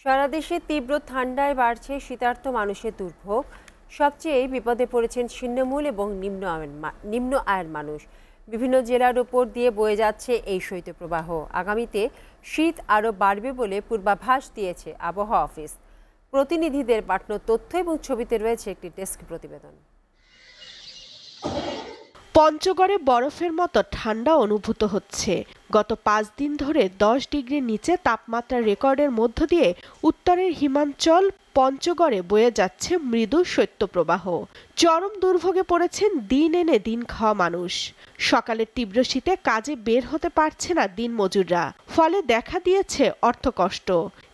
সারা দেশে তীব্র ঠান্ডায় বাড়ছে শীতার্ত মানুষের দুর্ভোগ। সবচেয়ে বিপদে পড়েছেন ছিন্নমূল এবং নিম্ন আয়ের মানুষ। বিভিন্ন জেলার ওপর দিয়ে বয়ে যাচ্ছে এই শৈত্যপ্রবাহ। আগামীতে শীত আরও বাড়বে বলে পূর্বাভাস দিয়েছে আবহাওয়া অফিস। প্রতিনিধিদের পাঠানো তথ্য এবং ছবিতে রয়েছে একটি ডেস্ক প্রতিবেদন। পঞ্চগড়ে বরফের মতো ঠান্ডা অনুভূত হচ্ছে। গত 5 দিন ধরে 10 ডিগ্রির নিচে তাপমাত্রা রেকর্ডের মধ্য দিয়ে উত্তরের হিমাঞ্চল পঞ্চগড়ে বয়ে যাচ্ছে মৃদু শৈত্যপ্রবাহ। চরম দুর্ভোগে পড়েছেন দিন এনে দিন খাওয়া মানুষ। সকালের তীব্র শীতে কাজে বের হতে পারছে না দিনমজুররা, ফলে দেখা দিয়েছে অর্থকষ্ট।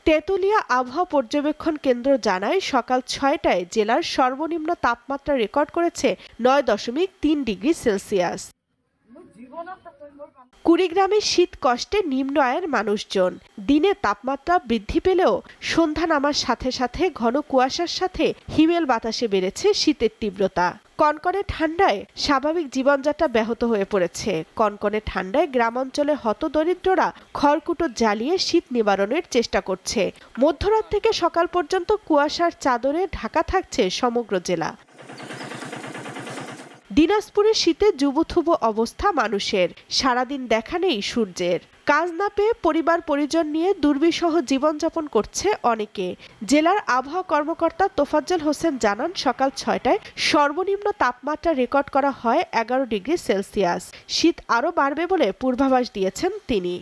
তেঁতুলিয়া আবহাওয়া পর্যবেক্ষণ কেন্দ্র জানায়, সকাল 6টায় জেলার সর্বনিম্ন তাপমাত্রা রেকর্ড করেছে 9.3 ডিগ্রি সেলসিয়াস। কুড়িগ্রামে শীত কষ্টে নিম্ন আয়ের মানুষজন। দিনে তাপমাত্রা বৃদ্ধি পেলেও সন্ধ্যা নামার সাথে সাথে ঘন কুয়াশার সাথে হিমেল বাতাসে বেড়েছে শীতের তীব্রতা। কনকনে ঠান্ডায় স্বাভাবিক জীবনযাত্রা ব্যাহত হয়ে পড়েছে। কনকনে ঠান্ডায় গ্রামাঞ্চলে হতদরিদ্ররা খড়কুটো জ্বালিয়ে শীত নিবারণের চেষ্টা করছে। মধ্যরাত থেকে সকাল পর্যন্ত কুয়াশার চাদরে ঢাকা থাকছে সমগ্র জেলা। দিনাজপুরে শীতে জুবুথুবু অবস্থা মানুষের। সারাদিন দেখা নেই সূর্যের। কাজ না পেয়ে পরিবার পরিজন নিয়ে দুর্বিষহ জীবনযাপন করছে অনেকে। জেলার আবহাওয়া কর্মকর্তা তোফাজ্জল হোসেন জানান, সকাল 6টায় সর্বনিম্ন তাপমাত্রা রেকর্ড করা হয় 11 ডিগ্রি সেলসিয়াস। শীত আরও বাড়বে বলে পূর্বাভাস দিয়েছেন তিনি।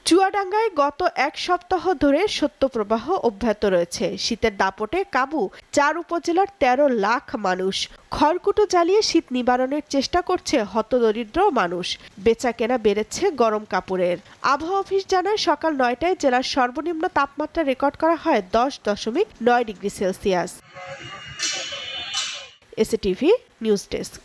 চুয়াডাঙ্গায় গত 1 সপ্তাহ ধরে শৈত্যপ্রবাহ অব্যাহত রয়েছে। শীতের দাপটে কাবু 4 উপজেলার 13 লাখ মানুষ। খড়কুটো জ্বালিয়ে শীত নিবারণের চেষ্টা করছে হতদরিদ্র মানুষ। বেচাকেনা বেড়েছে গরম কাপড়ের। আবহাওয়া অফিস জানায়, সকাল 9টায় জেলার সর্বনিম্ন তাপমাত্রা রেকর্ড করা হয় 10.9 degree Celsius. SATV news desk.